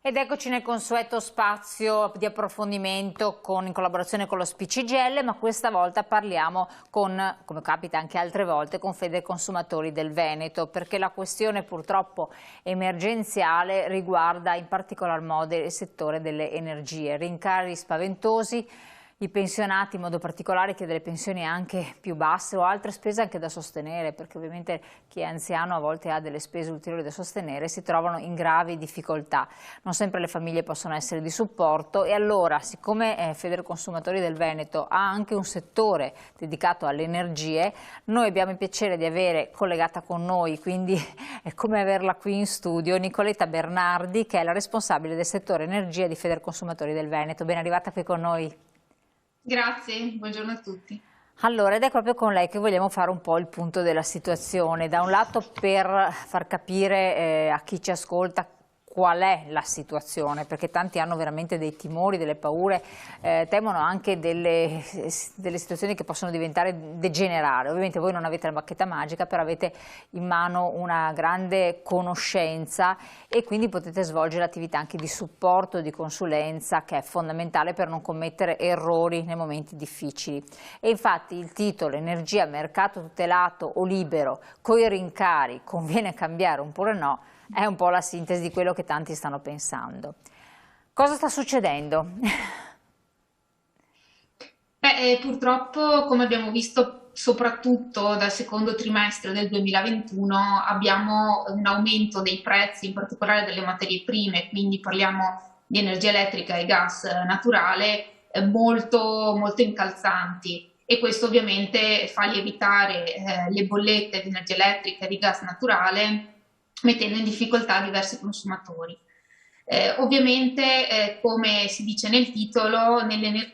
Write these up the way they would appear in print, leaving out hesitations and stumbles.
Ed eccoci nel consueto spazio di approfondimento in collaborazione con lo SPCGL, ma questa volta parliamo con, come capita anche altre volte, con Federconsumatori del Veneto, perché la questione purtroppo emergenziale riguarda in particolar modo il settore delle energie, rincari spaventosi. I pensionati, in modo particolare chi ha delle pensioni anche più basse o altre spese anche da sostenere, perché ovviamente chi è anziano a volte ha delle spese ulteriori da sostenere, si trovano in gravi difficoltà. Non sempre le famiglie possono essere di supporto e allora, siccome Federconsumatori del Veneto ha anche un settore dedicato alle energie, noi abbiamo il piacere di avere collegata con noi, quindi è come averla qui in studio, Nicoletta Bernardi, che è la responsabile del settore energia di Federconsumatori del Veneto. Ben arrivata qui con noi. Grazie, buongiorno a tutti. Allora, ed è proprio con lei che vogliamo fare un po' il punto della situazione. Da un lato per far capire a chi ci ascolta qual è la situazione, perché tanti hanno veramente dei timori, delle paure, temono anche delle situazioni che possono diventare degenerare. Ovviamente voi non avete la bacchetta magica, però avete in mano una grande conoscenza e quindi potete svolgere attività anche di supporto, di consulenza, che è fondamentale per non commettere errori nei momenti difficili. E infatti il titolo Energia, mercato tutelato o libero, coi rincari, conviene cambiare oppure no, è un po' la sintesi di quello che tanti stanno pensando. Cosa sta succedendo? Purtroppo, come abbiamo visto soprattutto dal secondo trimestre del 2021, abbiamo un aumento dei prezzi, in particolare delle materie prime, quindi parliamo di energia elettrica e gas naturale, molto, molto incalzanti. E questo ovviamente fa lievitare le bollette di energia elettrica e di gas naturale, mettendo in difficoltà diversi consumatori. Ovviamente, come si dice nel titolo,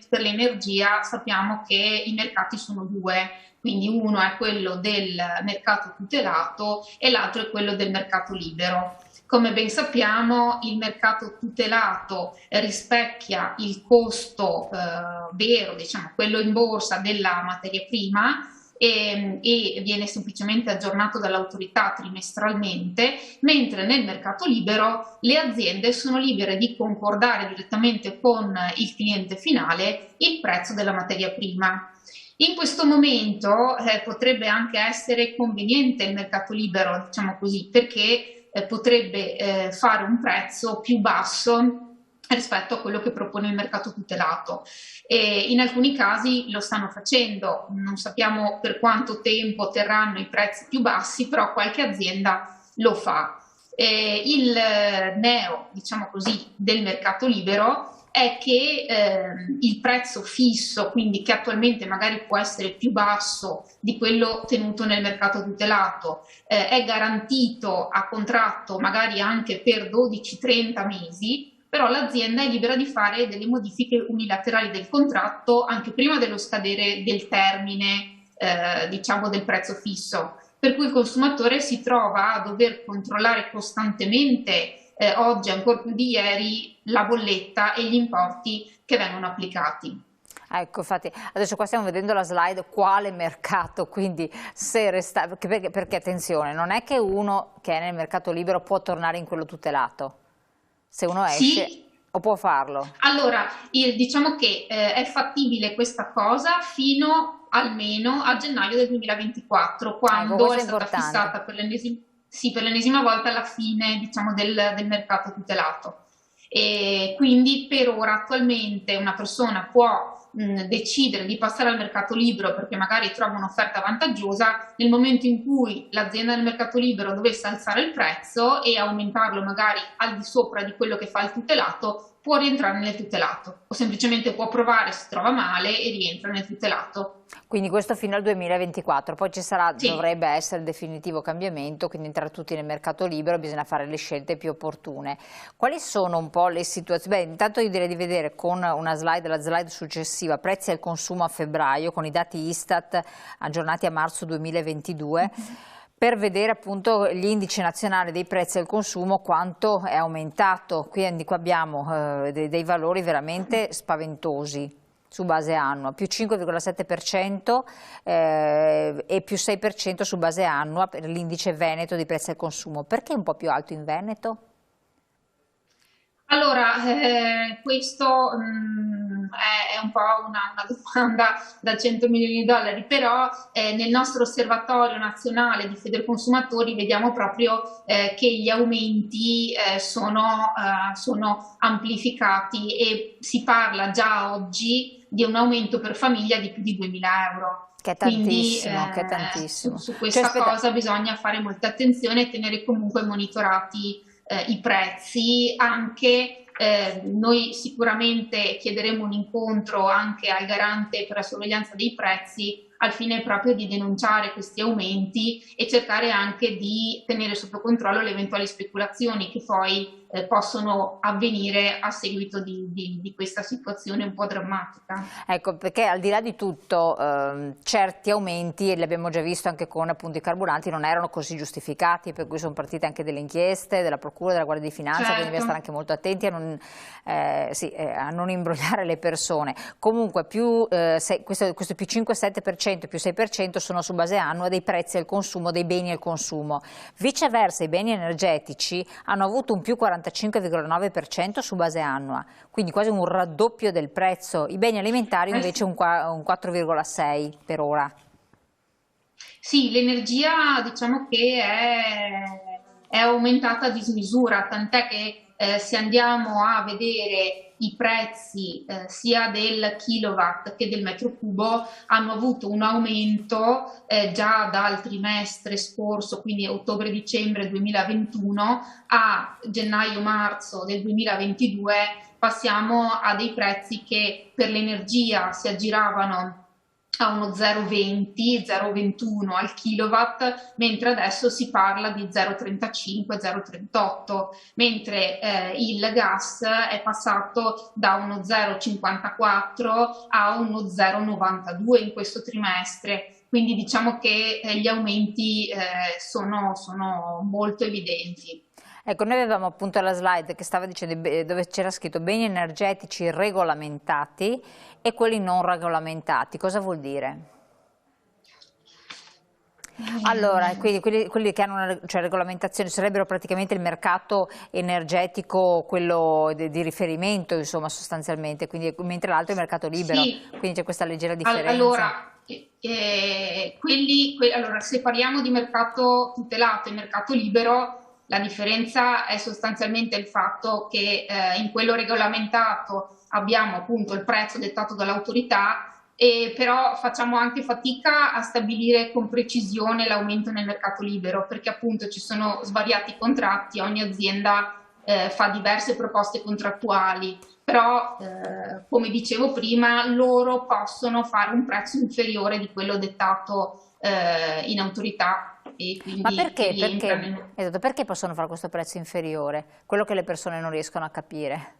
per l'energia sappiamo che i mercati sono due, quindi uno è quello del mercato tutelato e l'altro è quello del mercato libero. Come ben sappiamo, il mercato tutelato rispecchia il costo vero, diciamo, quello in borsa della materia prima, e viene semplicemente aggiornato dall'autorità trimestralmente, mentre nel mercato libero le aziende sono libere di concordare direttamente con il cliente finale il prezzo della materia prima. In questo momento potrebbe anche essere conveniente il mercato libero, diciamo così, perché potrebbe fare un prezzo più basso rispetto a quello che propone il mercato tutelato. E in alcuni casi lo stanno facendo, non sappiamo per quanto tempo terranno i prezzi più bassi, però qualche azienda lo fa. Il neo, diciamo così, del mercato libero è che il prezzo fisso, quindi che attualmente magari può essere più basso di quello tenuto nel mercato tutelato, è garantito a contratto magari anche per 12-30 mesi, però l'azienda è libera di fare delle modifiche unilaterali del contratto anche prima dello scadere del termine, diciamo, del prezzo fisso. Per cui il consumatore si trova a dover controllare costantemente, oggi ancora più di ieri, la bolletta e gli importi che vengono applicati. Ecco, infatti, adesso qua stiamo vedendo la slide quale mercato, quindi se resta, perché attenzione, non è che uno che è nel mercato libero può tornare in quello tutelato, se uno esce Sì, o può farlo. allora diciamo che è fattibile questa cosa fino almeno a gennaio del 2024, Ecco, quando è questo è stata importante. fissata per sì, per l'ennesima volta la fine, diciamo, del mercato tutelato. E quindi per ora attualmente una persona può decidere di passare al mercato libero perché magari trova un'offerta vantaggiosa. Nel momento in cui l'azienda del mercato libero dovesse alzare il prezzo e aumentarlo magari al di sopra di quello che fa il tutelato, può rientrare nel tutelato o semplicemente può provare se trova male e rientra nel tutelato. Quindi questo fino al 2024, poi ci sarà, Sì. dovrebbe essere il definitivo cambiamento, quindi entrare tutti nel mercato libero, bisogna fare le scelte più opportune. Quali sono un po' le situazioni? Beh, intanto io direi di vedere con una slide, la slide successiva, prezzi al consumo a febbraio, con i dati Istat aggiornati a marzo 2022. Per vedere appunto gli indici nazionali dei prezzi al consumo, quanto è aumentato. Quindi qua abbiamo dei valori veramente spaventosi su base annua, più 5,7% e più 6% su base annua per l'indice Veneto di prezzi al consumo. Perché è un po' più alto in Veneto? Allora, questo è un po' una domanda da 100 milioni di dollari, però nel nostro osservatorio nazionale di Federconsumatori vediamo proprio che gli aumenti sono amplificati e si parla già oggi di un aumento per famiglia di più di 2000 euro. Che è Quindi tantissimo, che è su, tantissimo. su Cioè, questa aspetta, cosa bisogna fare molta attenzione e tenere comunque monitorati i prezzi, anche noi sicuramente chiederemo un incontro anche al garante per la sorveglianza dei prezzi al fine proprio di denunciare questi aumenti e cercare anche di tenere sotto controllo le eventuali speculazioni che poi possono avvenire a seguito di questa situazione un po' drammatica. ecco, perché al di là di tutto certi aumenti, e li abbiamo già visto anche con appunto i carburanti, non erano così giustificati, per cui sono partite anche delle inchieste della Procura, della Guardia di Finanza, quindi bisogna Certo. stare anche molto attenti a non imbrogliare le persone. Comunque questo più 5-7%, più 6% sono su base annua dei prezzi al consumo, dei beni al consumo. Viceversa i beni energetici hanno avuto un più 45,9% su base annua, quindi quasi un raddoppio del prezzo. I beni alimentari invece un 4,6 per ora. Sì, l'energia diciamo che è aumentata a dismisura, tant'è che se andiamo a vedere i prezzi sia del kilowatt che del metro cubo hanno avuto un aumento già dal trimestre scorso, quindi ottobre-dicembre 2021 a gennaio-marzo del 2022 passiamo a dei prezzi che per l'energia si aggiravano a uno 0,20, 0,21 al kilowatt, mentre adesso si parla di 0,35, 0,38, mentre il gas è passato da uno 0,54 a uno 0,92 in questo trimestre. Quindi diciamo che gli aumenti sono molto evidenti. Ecco, noi avevamo appunto la slide che stava dicendo dove c'era scritto beni energetici regolamentati e quelli non regolamentati. Cosa vuol dire? Allora, quindi quelli che hanno una regolamentazione sarebbero praticamente il mercato energetico, quello di riferimento, insomma, sostanzialmente, quindi, mentre l'altro è il mercato libero, Sì, quindi c'è questa leggera differenza. allora, allora, se parliamo di mercato tutelato e mercato libero, la differenza è sostanzialmente il fatto che in quello regolamentato abbiamo appunto il prezzo dettato dall'autorità, e però facciamo anche fatica a stabilire con precisione l'aumento nel mercato libero, perché appunto ci sono svariati contratti, ogni azienda fa diverse proposte contrattuali, però come dicevo prima, loro possono fare un prezzo inferiore di quello dettato in autorità e Ma quindi perché? rientrano in... Esatto, perché possono fare questo prezzo inferiore? Quello che le persone non riescono a capire.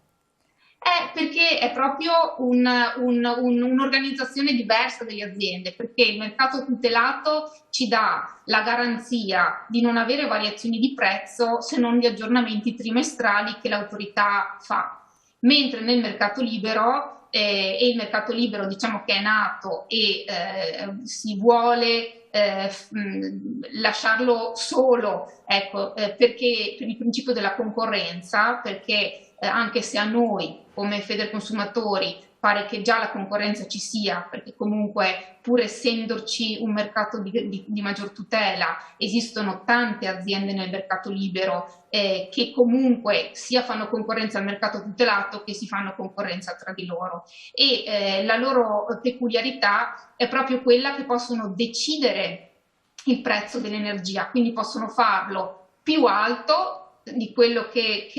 Perché è proprio un'organizzazione diversa delle aziende, perché il mercato tutelato ci dà la garanzia di non avere variazioni di prezzo se non gli aggiornamenti trimestrali che l'autorità fa, mentre nel mercato libero, e il mercato libero diciamo che è nato e si vuole lasciarlo solo, ecco, perché per il principio della concorrenza, perché anche se a noi come Federconsumatori pare che già la concorrenza ci sia, perché comunque pur essendoci un mercato di maggior tutela, esistono tante aziende nel mercato libero che comunque sia fanno concorrenza al mercato tutelato che si fanno concorrenza tra di loro. E la loro peculiarità è proprio quella che possono decidere il prezzo dell'energia, quindi possono farlo più alto di quello che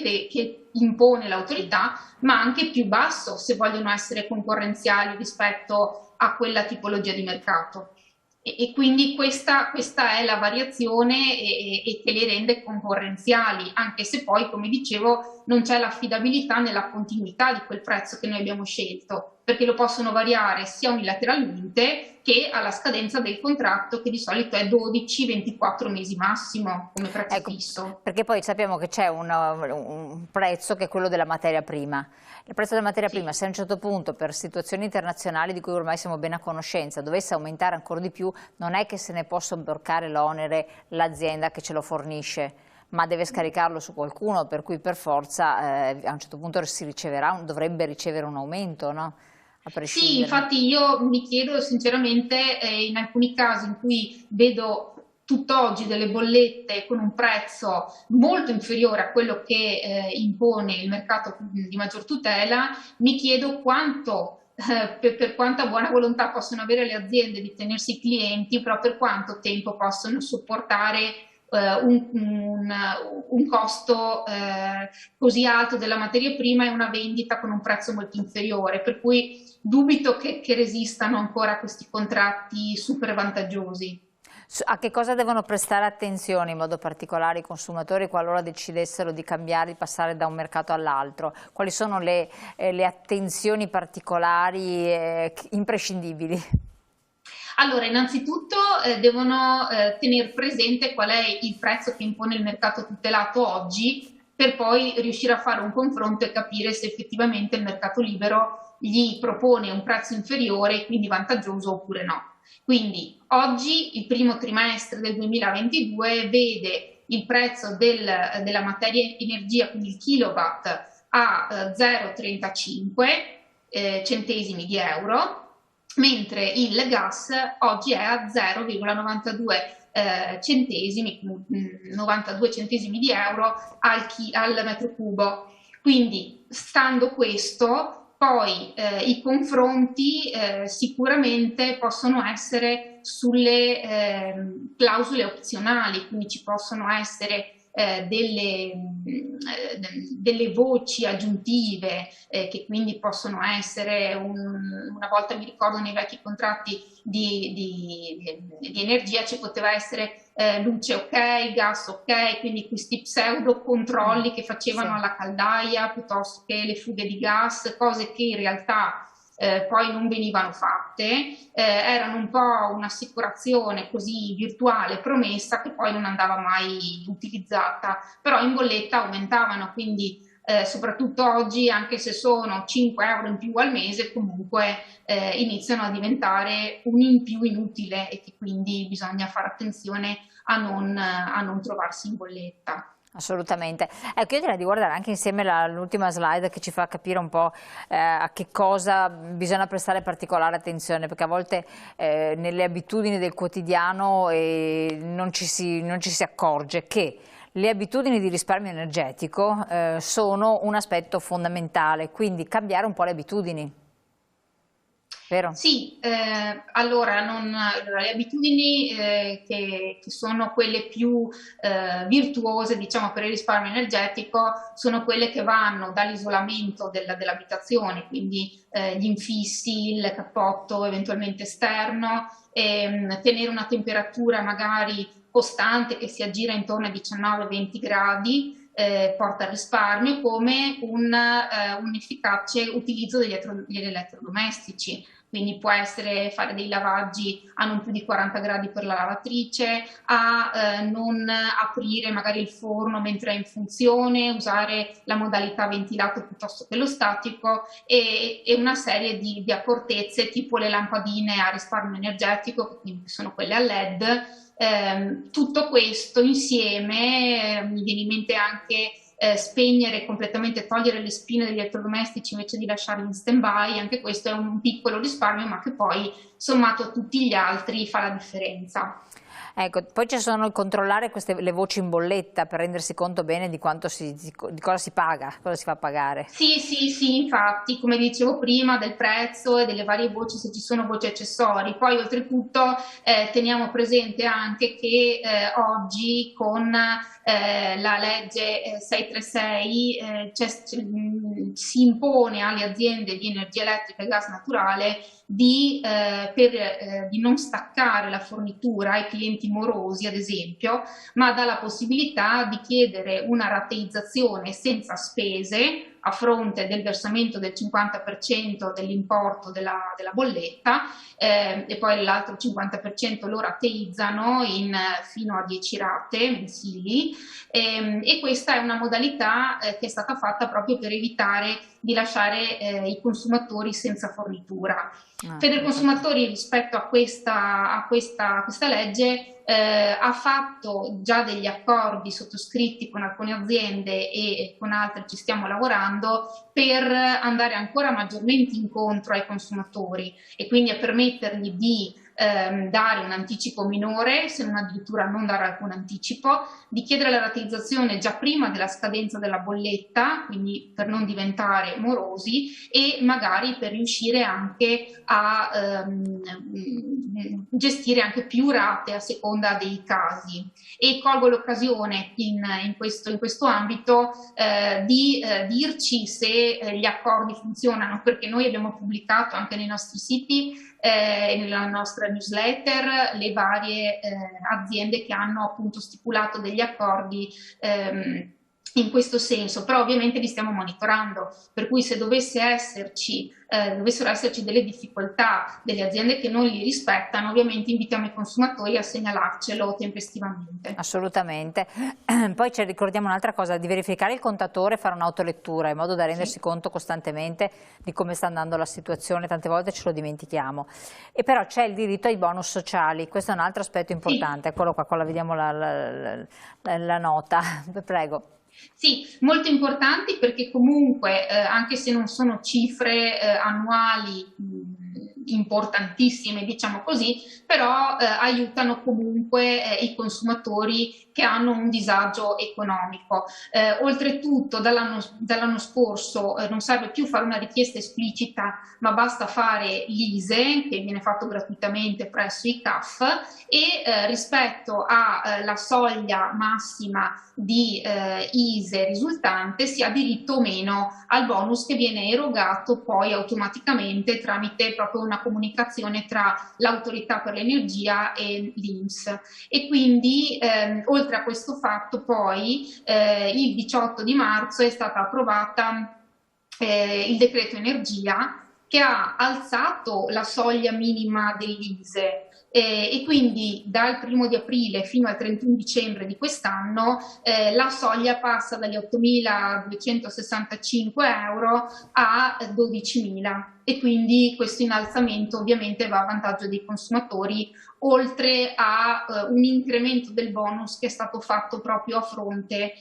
impone l'autorità, ma anche più basso se vogliono essere concorrenziali rispetto a quella tipologia di mercato. E quindi questa è la variazione e che le rende concorrenziali, anche se poi, come dicevo, non c'è l'affidabilità nella continuità di quel prezzo che noi abbiamo scelto, perché lo possono variare sia unilateralmente che alla scadenza del contratto, che di solito è 12-24 mesi massimo come prezzo Ecco, fisso. perché poi sappiamo che c'è un prezzo che è quello della materia prima. Il prezzo della materia prima, Sì. se a un certo punto per situazioni internazionali di cui ormai siamo ben a conoscenza dovesse aumentare ancora di più, non è che se ne possa sobbarcare l'onere l'azienda che ce lo fornisce, ma deve scaricarlo su qualcuno, per cui per forza a un certo punto si riceverà, dovrebbe ricevere un aumento, no? A Sì, prescindere. infatti io mi chiedo sinceramente, in alcuni casi in cui vedo tutt'oggi delle bollette con un prezzo molto inferiore a quello che impone il mercato di maggior tutela, mi chiedo quanto, per quanta buona volontà possono avere le aziende di tenersi i clienti, però per quanto tempo possono sopportare un costo così alto della materia prima e una vendita con un prezzo molto inferiore, per cui dubito che resistano ancora questi contratti super vantaggiosi. A che cosa devono prestare attenzione in modo particolare i consumatori qualora decidessero di cambiare, di passare da un mercato all'altro? Quali sono le attenzioni particolari imprescindibili? Allora, innanzitutto devono tenere presente qual è il prezzo che impone il mercato tutelato oggi per poi riuscire a fare un confronto e capire se effettivamente il mercato libero gli propone un prezzo inferiore e quindi vantaggioso oppure no. Quindi oggi il primo trimestre del 2022 vede il prezzo della materia energia, quindi il kilowatt, a 0,35 centesimi di euro, mentre il gas oggi è a 0,92 centesimi, 92 centesimi di euro al metro cubo. Quindi, stando questo, poi i confronti sicuramente possono essere sulle clausole opzionali, quindi ci possono essere delle voci aggiuntive che quindi possono essere, una volta mi ricordo nei vecchi contratti di energia ci poteva essere luce ok, gas ok, quindi questi pseudo controlli che facevano Sì. alla caldaia piuttosto che le fughe di gas, cose che in realtà poi non venivano fatte, erano un po' un'assicurazione così virtuale promessa che poi non andava mai utilizzata, però in bolletta aumentavano, quindi soprattutto oggi, anche se sono 5 euro in più al mese, comunque iniziano a diventare un in più inutile e che quindi bisogna fare attenzione a non trovarsi in bolletta. Assolutamente. Ecco, io direi di guardare anche insieme l'ultima slide che ci fa capire un po' a che cosa bisogna prestare particolare attenzione, perché a volte nelle abitudini del quotidiano non ci si accorge che le abitudini di risparmio energetico sono un aspetto fondamentale, quindi cambiare un po' le abitudini, vero? Sì, allora, le abitudini che sono quelle più virtuose, diciamo, per il risparmio energetico, sono quelle che vanno dall'isolamento dell'abitazione, quindi gli infissi, il cappotto eventualmente esterno, tenere una temperatura magari costante che si aggira intorno ai 19-20 gradi, porta al risparmio, come un efficace utilizzo degli elettrodomestici. Quindi può essere fare dei lavaggi a non più di 40 gradi per la lavatrice, a non aprire magari il forno mentre è in funzione, usare la modalità ventilato piuttosto che lo statico e una serie di accortezze tipo le lampadine a risparmio energetico, che quindi sono quelle a LED. Tutto questo insieme mi viene in mente anche spegnere completamente, togliere le spine degli elettrodomestici invece di lasciarli in stand-by, anche questo è un piccolo risparmio, ma che poi sommato a tutti gli altri fa la differenza. Ecco, poi ci sono il controllare le voci in bolletta per rendersi conto bene di di cosa si paga, cosa si fa pagare. Sì, sì, sì, infatti, come dicevo prima, del prezzo e delle varie voci, se ci sono voci accessori. Poi, oltretutto, teniamo presente anche che oggi con la legge 636 si impone alle aziende di energia elettrica e gas naturale di non staccare la fornitura ai clienti morosi, ad esempio, ma dà la possibilità di chiedere una rateizzazione senza spese a fronte del versamento del 50% dell'importo della bolletta e poi l'altro 50% lo rateizzano fino a 10 rate mensili e questa è una modalità che è stata fatta proprio per evitare di lasciare i consumatori senza fornitura. Federconsumatori rispetto a questa legge ha fatto già degli accordi sottoscritti con alcune aziende e con altre ci stiamo lavorando per andare ancora maggiormente incontro ai consumatori e quindi a permettergli di dare un anticipo minore, se non addirittura non dare alcun anticipo, di chiedere la rateizzazione già prima della scadenza della bolletta, quindi per non diventare morosi e magari per riuscire anche a gestire anche più rate a seconda dei casi. E colgo l'occasione in questo ambito di dirci se gli accordi funzionano, perché noi abbiamo pubblicato anche nei nostri siti nella nostra newsletter le varie aziende che hanno appunto stipulato degli accordi in questo senso, però ovviamente li stiamo monitorando, per cui se dovessero esserci delle difficoltà, delle aziende che non li rispettano, ovviamente invitiamo i consumatori a segnalarcelo tempestivamente. Assolutamente. Poi ci ricordiamo un'altra cosa, di verificare il contatore e fare un'autolettura in modo da rendersi conto costantemente di come sta andando la situazione, tante volte ce lo dimentichiamo. E però c'è il diritto ai bonus sociali, questo è un altro aspetto importante, eccolo qua vediamo la nota, prego. Sì, molto importanti perché comunque anche se non sono cifre annuali importantissime, diciamo così, però aiutano comunque i consumatori che hanno un disagio economico. Oltretutto dall'anno scorso non serve più fare una richiesta esplicita, ma basta fare l'ISEE che viene fatto gratuitamente presso i CAF e rispetto alla soglia massima di ISEE risultante si ha diritto o meno al bonus che viene erogato poi automaticamente tramite proprio una comunicazione tra l'autorità per l'energia e l'INPS. E quindi oltre a questo fatto poi il 18 di marzo è stata approvata il decreto energia che ha alzato la soglia minima dell'ISEE e quindi dal 1° di aprile fino al 31 dicembre di quest'anno la soglia passa dagli 8.265 euro a 12.000 e quindi questo innalzamento ovviamente va a vantaggio dei consumatori, oltre a un incremento del bonus che è stato fatto proprio a fronte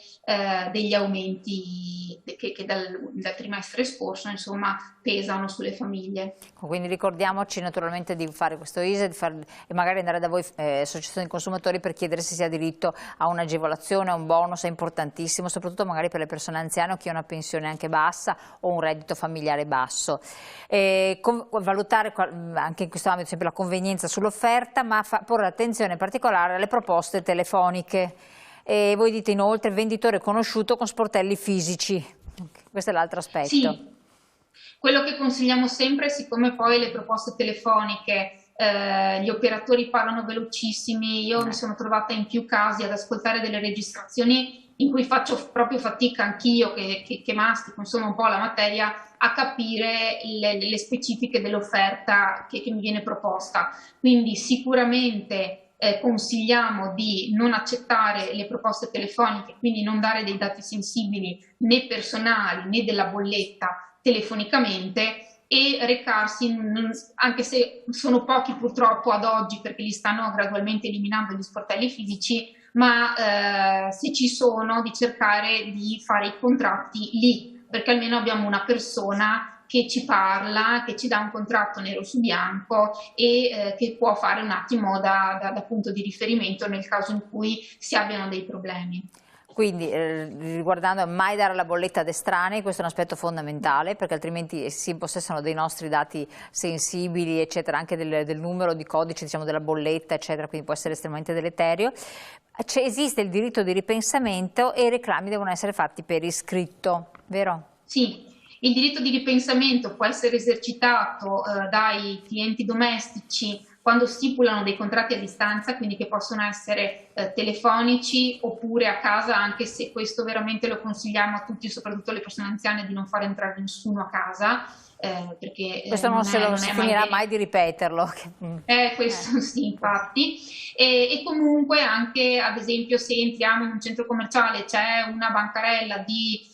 degli aumenti che dal trimestre scorso insomma pesano sulle famiglie. Quindi ricordiamoci naturalmente di fare questo ISEE e magari andare da voi associazioni di consumatori per chiedere se si ha diritto a un'agevolazione, a un bonus, è importantissimo, soprattutto magari per le persone anziane o chi ha una pensione anche bassa o un reddito familiare basso. Valutare anche in questo ambito sempre la convenienza sull'offerta, ma porre attenzione particolare alle proposte telefoniche. E voi dite inoltre venditore conosciuto con sportelli fisici, questo è l'altro aspetto. Sì, quello che consigliamo sempre, siccome poi le proposte telefoniche gli operatori parlano velocissimi, io mi sono trovata in più casi ad ascoltare delle registrazioni in cui faccio proprio fatica anch'io che mastico insomma un po' la materia a capire le specifiche dell'offerta che mi viene proposta. Quindi sicuramente consigliamo di non accettare le proposte telefoniche, quindi non dare dei dati sensibili né personali né della bolletta telefonicamente e recarsi, anche se sono pochi purtroppo ad oggi perché li stanno gradualmente eliminando gli sportelli fisici, ma se ci sono di cercare di fare i contratti lì, perché almeno abbiamo una persona che ci parla, che ci dà un contratto nero su bianco e che può fare un attimo da punto di riferimento nel caso in cui si abbiano dei problemi. Quindi riguardando mai dare la bolletta ad estranei, questo è un aspetto fondamentale perché altrimenti si impossessano dei nostri dati sensibili eccetera, anche del numero di codice diciamo, della bolletta eccetera, quindi può essere estremamente deleterio. Esiste il diritto di ripensamento e i reclami devono essere fatti per iscritto, vero? Sì. Il diritto di ripensamento può essere esercitato dai clienti domestici quando stipulano dei contratti a distanza, quindi che possono essere telefonici oppure a casa, anche se questo veramente lo consigliamo a tutti, soprattutto alle persone anziane, di non far entrare nessuno a casa, perché Questo non si finirà mai di ripeterlo. Questo sì, infatti. E comunque anche, ad esempio, se entriamo in un centro commerciale, c'è una bancarella di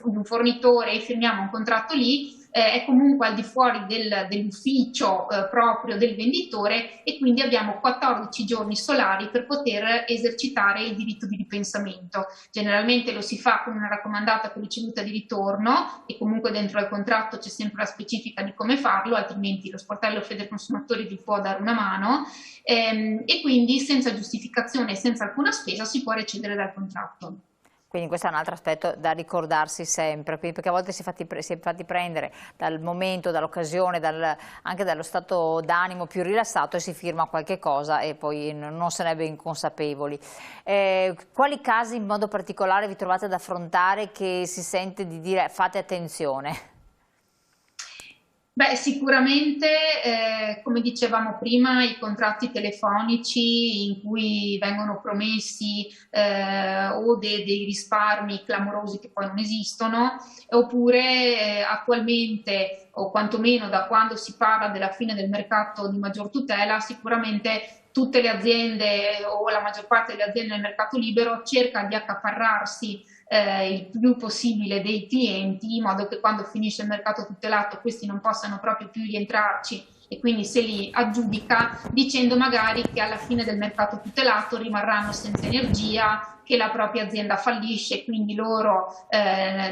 un fornitore e firmiamo un contratto lì, è comunque al di fuori dell'ufficio proprio del venditore, e quindi abbiamo 14 giorni solari per poter esercitare il diritto di ripensamento. Generalmente lo si fa con una raccomandata con ricevuta di ritorno, e comunque dentro al contratto c'è sempre la specifica di come farlo, altrimenti lo sportello Federconsumatori vi può dare una mano, e quindi senza giustificazione e senza alcuna spesa si può recedere dal contratto. Quindi questo è un altro aspetto da ricordarsi sempre, perché a volte si è fatti prendere dal momento, dall'occasione, anche dallo stato d'animo più rilassato, e si firma qualche cosa e poi non se ne è ben consapevoli. Quali casi in modo particolare vi trovate ad affrontare che si sente di dire fate attenzione? Beh, sicuramente, come dicevamo prima, i contratti telefonici in cui vengono promessi o dei risparmi clamorosi che poi non esistono, oppure attualmente, o quantomeno da quando si parla della fine del mercato di maggior tutela, sicuramente tutte le aziende o la maggior parte delle aziende nel mercato libero cerca di accaparrarsi il più possibile dei clienti, in modo che quando finisce il mercato tutelato questi non possano proprio più rientrarci, e quindi se li aggiudica dicendo magari che alla fine del mercato tutelato rimarranno senza energia, che la propria azienda fallisce, quindi loro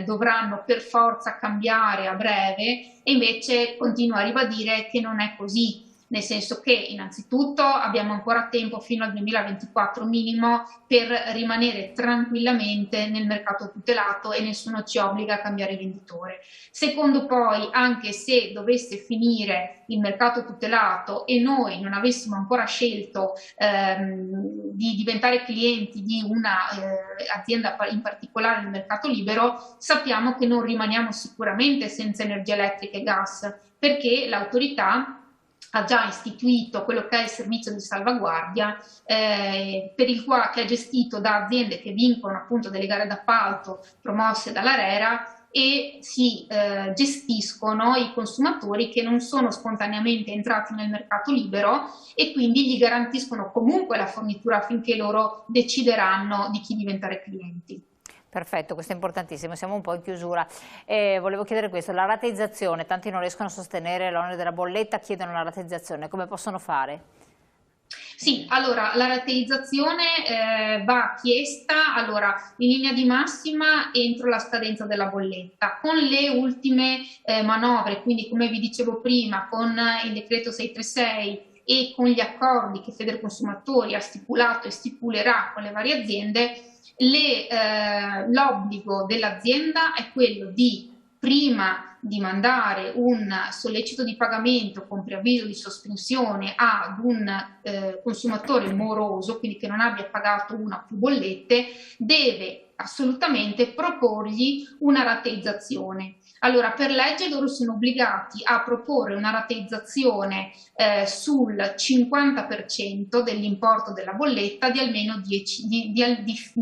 dovranno per forza cambiare a breve, e invece continuo a ribadire che non è così. Nel senso che innanzitutto abbiamo ancora tempo fino al 2024 minimo per rimanere tranquillamente nel mercato tutelato e nessuno ci obbliga a cambiare venditore. Secondo, poi, anche se dovesse finire il mercato tutelato e noi non avessimo ancora scelto di diventare clienti di una azienda in particolare nel mercato libero, sappiamo che non rimaniamo sicuramente senza energia elettrica e gas, perché l'autorità ha già istituito quello che è il servizio di salvaguardia, che è gestito da aziende che vincono appunto delle gare d'appalto promosse dall'ARERA, e si gestiscono i consumatori che non sono spontaneamente entrati nel mercato libero, e quindi gli garantiscono comunque la fornitura finché loro decideranno di chi diventare clienti. Perfetto, questo è importantissimo, siamo un po' in chiusura. Volevo chiedere questo, la rateizzazione, tanti non riescono a sostenere l'onere della bolletta, chiedono la rateizzazione, come possono fare? Sì, allora la rateizzazione va chiesta in linea di massima entro la scadenza della bolletta. Con le ultime manovre, quindi come vi dicevo prima, con il decreto 636 e con gli accordi che Federconsumatori ha stipulato e stipulerà con le varie aziende, l'obbligo dell'azienda è quello di, prima di mandare un sollecito di pagamento con preavviso di sospensione ad un consumatore moroso, quindi che non abbia pagato una o più bollette, deve assolutamente proporgli una rateizzazione. Allora, per legge loro sono obbligati a proporre una rateizzazione sul 50% dell'importo della bolletta di almeno 10,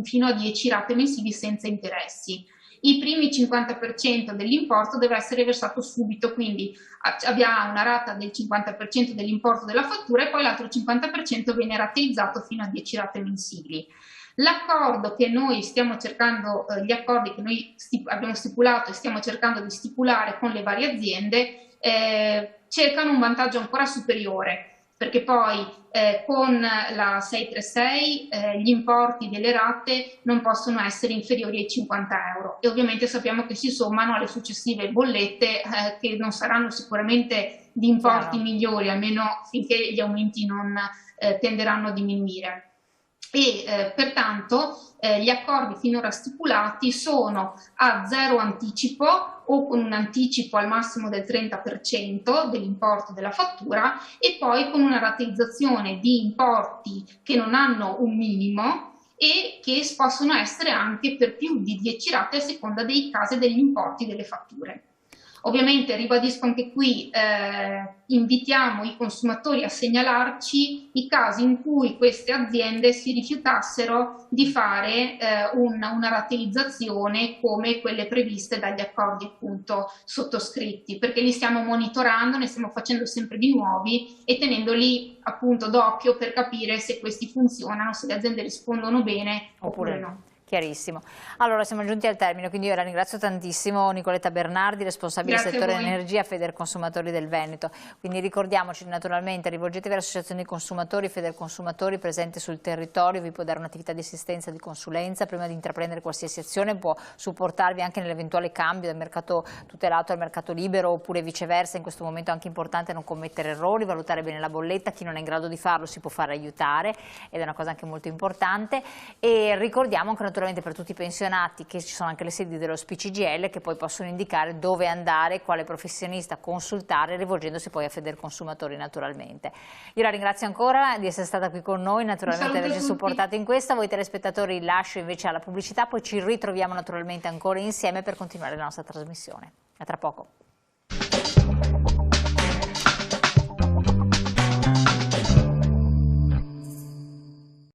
fino a 10 rate mensili senza interessi. I primi 50% dell'importo deve essere versato subito, quindi abbiamo una rata del 50% dell'importo della fattura e poi l'altro 50% viene rateizzato fino a 10 rate mensili. L'accordo che noi stiamo cercando, gli accordi che noi abbiamo stipulato e stiamo cercando di stipulare con le varie aziende cercano un vantaggio ancora superiore, perché poi con la 636 gli importi delle rate non possono essere inferiori ai 50 euro, e ovviamente sappiamo che si sommano alle successive bollette che non saranno sicuramente di importi migliori, almeno finché gli aumenti non tenderanno a diminuire. E pertanto gli accordi finora stipulati sono a zero anticipo o con un anticipo al massimo del 30% dell'importo della fattura, e poi con una rateizzazione di importi che non hanno un minimo e che possono essere anche per più di 10 rate a seconda dei casi e degli importi delle fatture. Ovviamente ribadisco anche qui, invitiamo i consumatori a segnalarci i casi in cui queste aziende si rifiutassero di fare una rateizzazione come quelle previste dagli accordi appunto sottoscritti, perché li stiamo monitorando, ne stiamo facendo sempre di nuovi e tenendoli appunto d'occhio per capire se questi funzionano, se le aziende rispondono bene oppure no. Chiarissimo. Allora siamo giunti al termine, quindi io la ringrazio tantissimo Nicoletta Bernardi, responsabile del settore energia Federconsumatori del Veneto. Quindi ricordiamoci naturalmente, rivolgetevi all'associazione dei consumatori, Federconsumatori presente sul territorio, vi può dare un'attività di assistenza, di consulenza, prima di intraprendere qualsiasi azione può supportarvi anche nell'eventuale cambio dal mercato tutelato al mercato libero oppure viceversa. In questo momento è anche importante non commettere errori, valutare bene la bolletta, chi non è in grado di farlo si può fare aiutare ed è una cosa anche molto importante. E ricordiamo anche naturalmente per tutti i pensionati che ci sono anche le sedi dello SPCGL che poi possono indicare dove andare, quale professionista consultare, rivolgendosi poi a Federconsumatori naturalmente. Io la ringrazio ancora di essere stata qui con noi, naturalmente averci supportato in questa. Voi telespettatori lascio invece alla pubblicità, poi ci ritroviamo naturalmente ancora insieme per continuare la nostra trasmissione. A tra poco.